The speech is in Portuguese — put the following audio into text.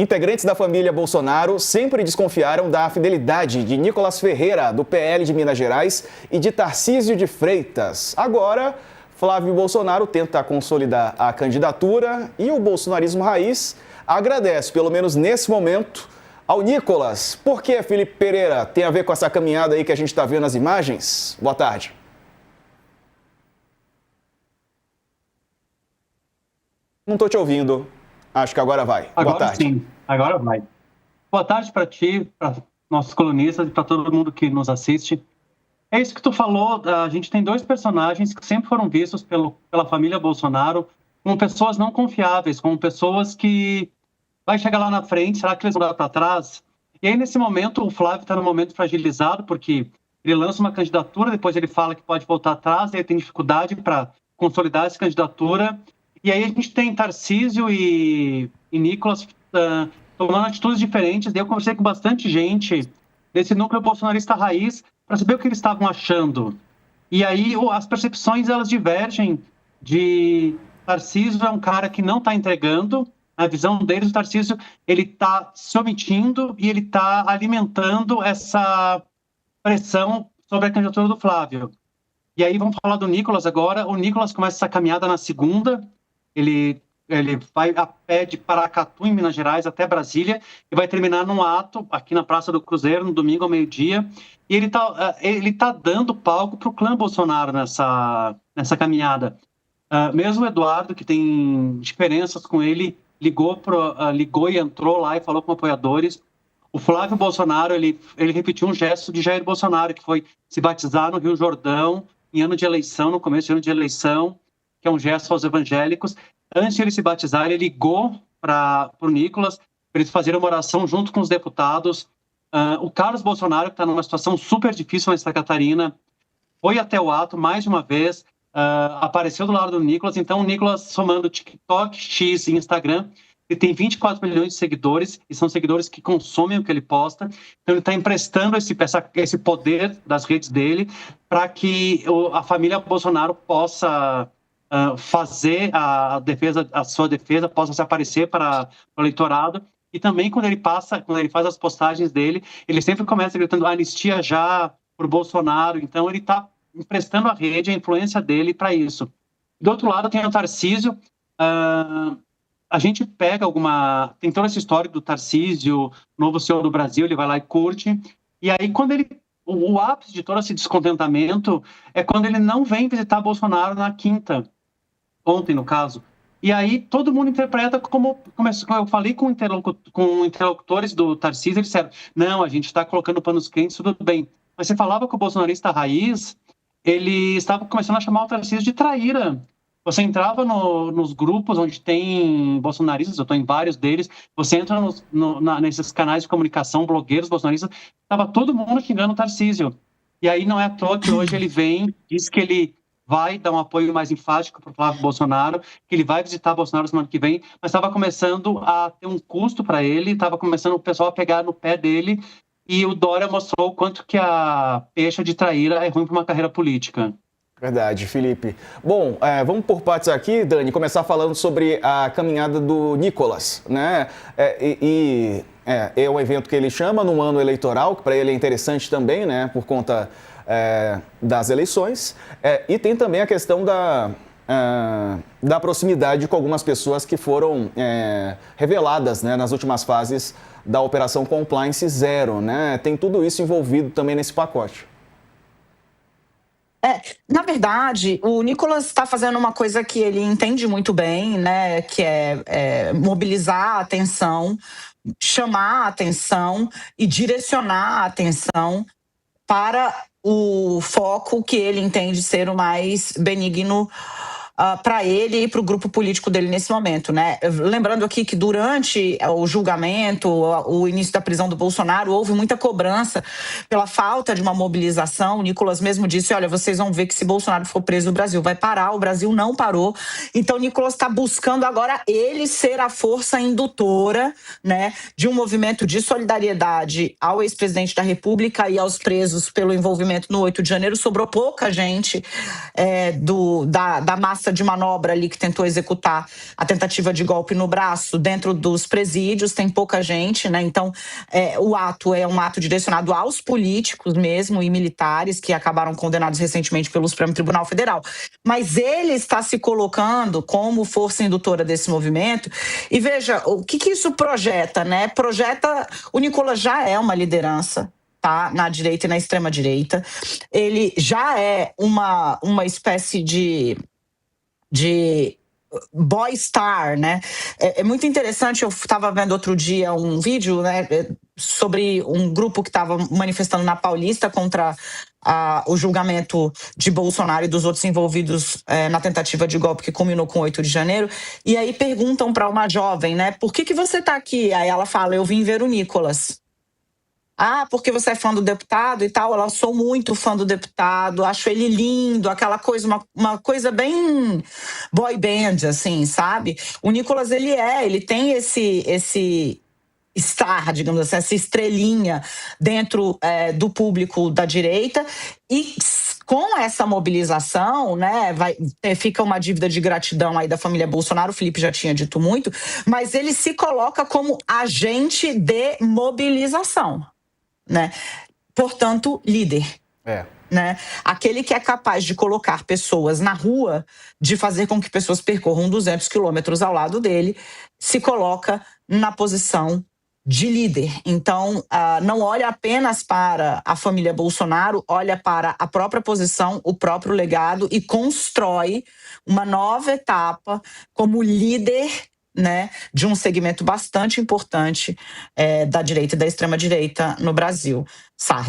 Integrantes da família Bolsonaro sempre desconfiaram da fidelidade de Nicolas Ferreira, do PL de Minas Gerais, e de Tarcísio de Freitas. Agora, Flávio Bolsonaro tenta consolidar a candidatura e o bolsonarismo raiz agradece, pelo menos nesse momento, ao Nicolas. Por que, Felipe Pereira, tem a ver com essa caminhada aí que a gente está vendo nas imagens? Boa tarde. Não estou te ouvindo. Acho que agora vai. Agora boa tarde. Sim, agora vai. Boa tarde para ti, para nossos colunistas e para todo mundo que nos assiste. É isso que tu falou, a gente tem dois personagens que sempre foram vistos pela família Bolsonaro como pessoas não confiáveis, como pessoas que vai chegar lá na frente, será que eles vão dar para trás? E aí, nesse momento, o Flávio está num momento fragilizado, porque ele lança uma candidatura, depois ele fala que pode voltar atrás, ele tem dificuldade para consolidar essa candidatura. E aí a gente tem Tarcísio e Nicolas tomando atitudes diferentes. Eu conversei com bastante gente desse núcleo bolsonarista raiz para saber o que eles estavam achando. E aí as percepções elas divergem de Tarcísio é um cara que não está entregando. A visão deles, o Tarcísio, ele está se omitindo e ele está alimentando essa pressão sobre a candidatura do Flávio. E aí vamos falar do Nicolas agora. O Nicolas começa essa caminhada na segunda. Ele vai a pé de Paracatu, em Minas Gerais, até Brasília, e vai terminar num ato aqui na Praça do Cruzeiro, no domingo ao meio-dia. E ele tá dando palco para o clã Bolsonaro nessa caminhada. Mesmo o Eduardo, que tem diferenças com ele, ligou e entrou lá e falou com apoiadores. O Flávio Bolsonaro, ele repetiu um gesto de Jair Bolsonaro, que foi se batizar no Rio Jordão, em ano de eleição, no começo de ano de eleição, que é um gesto aos evangélicos. Antes de ele se batizar, ele ligou para o Nicolas, para eles fazerem uma oração junto com os deputados. O Carlos Bolsonaro, que está numa situação super difícil na Santa Catarina, foi até o ato mais de uma vez, apareceu do lado do Nicolas. Então, o Nicolas, somando TikTok, X e Instagram, ele tem 24 milhões de seguidores, e são seguidores que consomem o que ele posta. Então, ele está emprestando esse poder das redes dele para que a família Bolsonaro possa fazer a sua defesa, possa se aparecer para o eleitorado. E também quando ele faz as postagens dele, ele sempre começa gritando anistia já por Bolsonaro. Então ele está emprestando à rede a influência dele para isso. Do outro lado tem o Tarcísio. A gente pega tem toda essa história do Tarcísio, novo CEO do Brasil, ele vai lá e curte. E aí quando o ápice de todo esse descontentamento é quando ele não vem visitar Bolsonaro na quinta, ontem no caso. E aí todo mundo interpreta como eu falei com interlocutores do Tarcísio, eles disseram, não, a gente está colocando panos quentes, tudo bem. Mas você falava com o bolsonarista raiz, ele estava começando a chamar o Tarcísio de traíra. Você entrava nos grupos onde tem bolsonaristas, eu estou em vários deles, você entra nesses canais de comunicação, blogueiros bolsonaristas, estava todo mundo xingando o Tarcísio. E aí não é à toa que hoje ele vem, diz que ele vai dar um apoio mais enfático para o Flávio Bolsonaro, que ele vai visitar Bolsonaro semana que vem, mas estava começando a ter um custo para ele, estava começando o pessoal a pegar no pé dele, e o Dória mostrou o quanto que a pecha de traíra é ruim para uma carreira política. Verdade, Felipe. Bom, vamos por partes aqui, Dani, começar falando sobre a caminhada do Nicolas, né? É um evento que ele chama num ano eleitoral, que para ele é interessante também, né? Por conta das eleições. E tem também a questão da proximidade com algumas pessoas que foram reveladas, né, nas últimas fases da Operação Compliance Zero, né? Tem tudo isso envolvido também nesse pacote. Na verdade, o Nicolas está fazendo uma coisa que ele entende muito bem, né? Que é mobilizar a atenção, chamar a atenção e direcionar a atenção para o foco que ele entende ser o mais benigno para ele e para o grupo político dele nesse momento, né? Lembrando aqui que durante o julgamento, o início da prisão do Bolsonaro, houve muita cobrança pela falta de uma mobilização. O Nicolas mesmo disse, olha, vocês vão ver que se Bolsonaro for preso, o Brasil vai parar. O Brasil não parou. Então, o Nicolas está buscando agora ele ser a força indutora, né, de um movimento de solidariedade ao ex-presidente da República e aos presos pelo envolvimento no 8 de janeiro. Sobrou pouca gente da massa força de manobra ali que tentou executar a tentativa de golpe no braço dentro dos presídios, tem pouca gente, né? Então, o ato é um ato direcionado aos políticos mesmo e militares que acabaram condenados recentemente pelo Supremo Tribunal Federal. Mas ele está se colocando como força indutora desse movimento. E veja, o que isso projeta, né? O Nicolas já é uma liderança, tá? Na direita e na extrema-direita. Ele já é uma espécie de boy star, né? É muito interessante, eu estava vendo outro dia um vídeo, né, sobre um grupo que estava manifestando na Paulista contra o julgamento de Bolsonaro e dos outros envolvidos na tentativa de golpe que culminou com 8 de janeiro, e aí perguntam para uma jovem, né, por que você está aqui? Aí ela fala, eu vim ver o Nicolas. Ah, porque você é fã do deputado e tal? Eu sou muito fã do deputado, acho ele lindo, aquela coisa, uma coisa bem boy band, assim, sabe? O Nicolas, ele tem esse star, digamos assim, essa estrelinha dentro do público da direita, e com essa mobilização, né, fica uma dívida de gratidão aí da família Bolsonaro, o Felipe já tinha dito muito, mas ele se coloca como agente de mobilização, né? Portanto, líder. Né? Aquele que é capaz de colocar pessoas na rua, de fazer com que pessoas percorram 200 quilômetros ao lado dele, se coloca na posição de líder. Então, não olha apenas para a família Bolsonaro, olha para a própria posição, o próprio legado e constrói uma nova etapa como líder, né, de um segmento bastante importante da direita e da extrema-direita no Brasil. Sarza.